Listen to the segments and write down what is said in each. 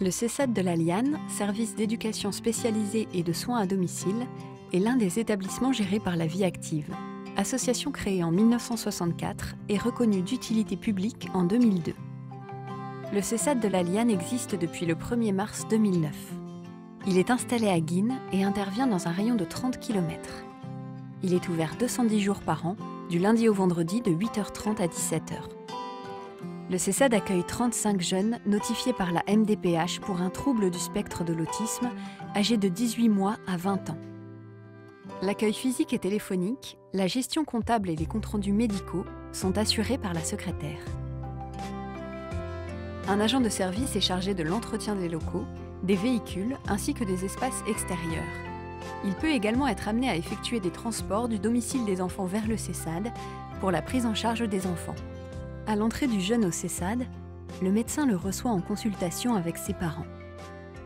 Le CESAD de la Liane, service d'éducation spécialisée et de soins à domicile, est l'un des établissements gérés par la Vie Active, association créée en 1964 et reconnue d'utilité publique en 2002. Le CESAD de la Liane existe depuis le 1er mars 2009. Il est installé à Guînes et intervient dans un rayon de 30 km. Il est ouvert 210 jours par an, du lundi au vendredi de 8h30 à 17h. Le CESAD accueille 35 jeunes notifiés par la MDPH pour un trouble du spectre de l'autisme, âgés de 18 mois à 20 ans. L'accueil physique et téléphonique, la gestion comptable et les comptes rendus médicaux sont assurés par la secrétaire. Un agent de service est chargé de l'entretien des locaux, des véhicules ainsi que des espaces extérieurs. Il peut également être amené à effectuer des transports du domicile des enfants vers le CESAD pour la prise en charge des enfants. À l'entrée du jeune au CESAD, le médecin le reçoit en consultation avec ses parents.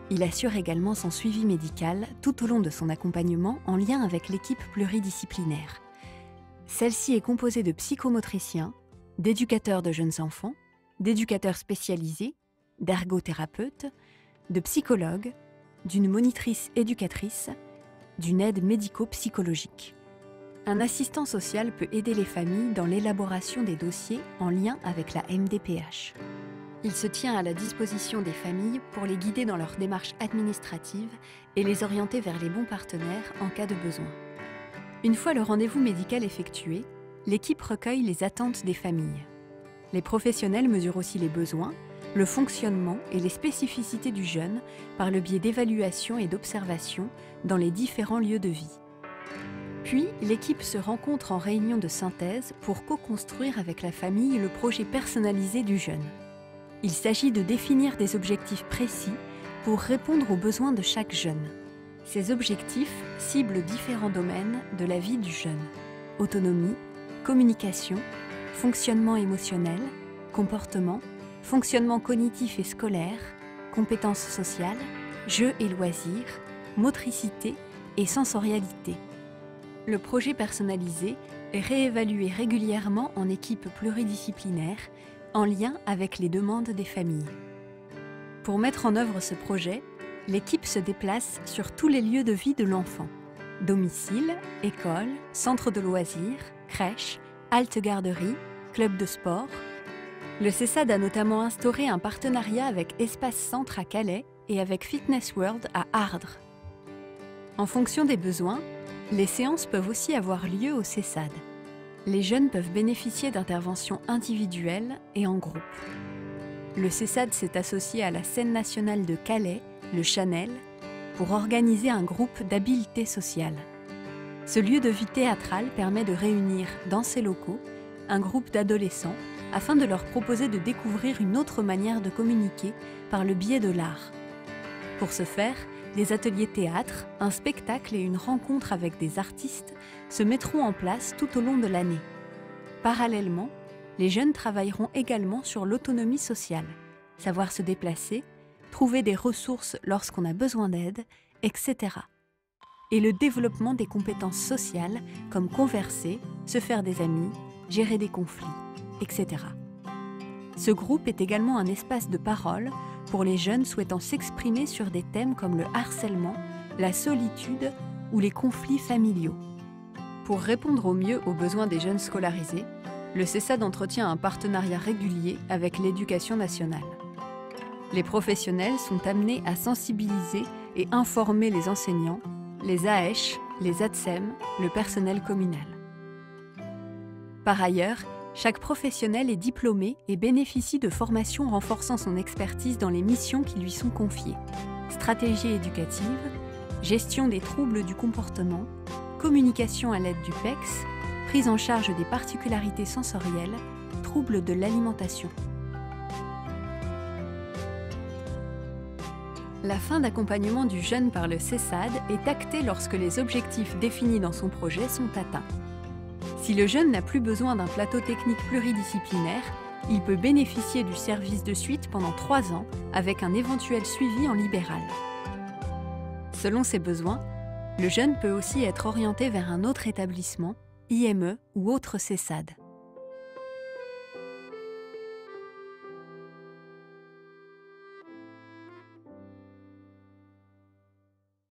Il assure également son suivi médical tout au long de son accompagnement en lien avec l'équipe pluridisciplinaire. Celle-ci est composée de psychomotriciens, d'éducateurs de jeunes enfants, d'éducateurs spécialisés, d'ergothérapeutes, de psychologues, d'une monitrice éducatrice, d'une aide médico-psychologique. Un assistant social peut aider les familles dans l'élaboration des dossiers en lien avec la MDPH. Il se tient à la disposition des familles pour les guider dans leurs démarches administratives et les orienter vers les bons partenaires en cas de besoin. Une fois le rendez-vous médical effectué, l'équipe recueille les attentes des familles. Les professionnels mesurent aussi les besoins, le fonctionnement et les spécificités du jeune par le biais d'évaluation et d'observation dans les différents lieux de vie. Puis, l'équipe se rencontre en réunion de synthèse pour co-construire avec la famille le projet personnalisé du jeune. Il s'agit de définir des objectifs précis pour répondre aux besoins de chaque jeune. Ces objectifs ciblent différents domaines de la vie du jeune: autonomie, communication, fonctionnement émotionnel, comportement, fonctionnement cognitif et scolaire, compétences sociales, jeux et loisirs, motricité et sensorialité. Le projet personnalisé est réévalué régulièrement en équipe pluridisciplinaire, en lien avec les demandes des familles. Pour mettre en œuvre ce projet, l'équipe se déplace sur tous les lieux de vie de l'enfant: domicile, école, centre de loisirs, crèche, halte garderie, club de sport. Le CESAD a notamment instauré un partenariat avec Espace Centre à Calais et avec Fitness World à Ardres. En fonction des besoins, les séances peuvent aussi avoir lieu au CESAD. Les jeunes peuvent bénéficier d'interventions individuelles et en groupe. Le CESAD s'est associé à la Scène nationale de Calais, le Chanel, pour organiser un groupe d'habileté sociale. Ce lieu de vie théâtrale permet de réunir dans ses locaux un groupe d'adolescents afin de leur proposer de découvrir une autre manière de communiquer par le biais de l'art. Pour ce faire, des ateliers théâtre, un spectacle et une rencontre avec des artistes se mettront en place tout au long de l'année. Parallèlement, les jeunes travailleront également sur l'autonomie sociale, savoir se déplacer, trouver des ressources lorsqu'on a besoin d'aide, etc. Et le développement des compétences sociales comme converser, se faire des amis, gérer des conflits, etc. Ce groupe est également un espace de parole pour les jeunes souhaitant s'exprimer sur des thèmes comme le harcèlement, la solitude ou les conflits familiaux. Pour répondre au mieux aux besoins des jeunes scolarisés, le CESAD entretient un partenariat régulier avec l'Éducation nationale. Les professionnels sont amenés à sensibiliser et informer les enseignants, les AESH, les ATSEM, le personnel communal. Par ailleurs, chaque professionnel est diplômé et bénéficie de formations renforçant son expertise dans les missions qui lui sont confiées: stratégie éducative, gestion des troubles du comportement, communication à l'aide du PECS, prise en charge des particularités sensorielles, troubles de l'alimentation. La fin d'accompagnement du jeune par le CESAD est actée lorsque les objectifs définis dans son projet sont atteints. Si le jeune n'a plus besoin d'un plateau technique pluridisciplinaire, il peut bénéficier du service de suite pendant 3 ans avec un éventuel suivi en libéral. Selon ses besoins, le jeune peut aussi être orienté vers un autre établissement, IME ou autre CESAD.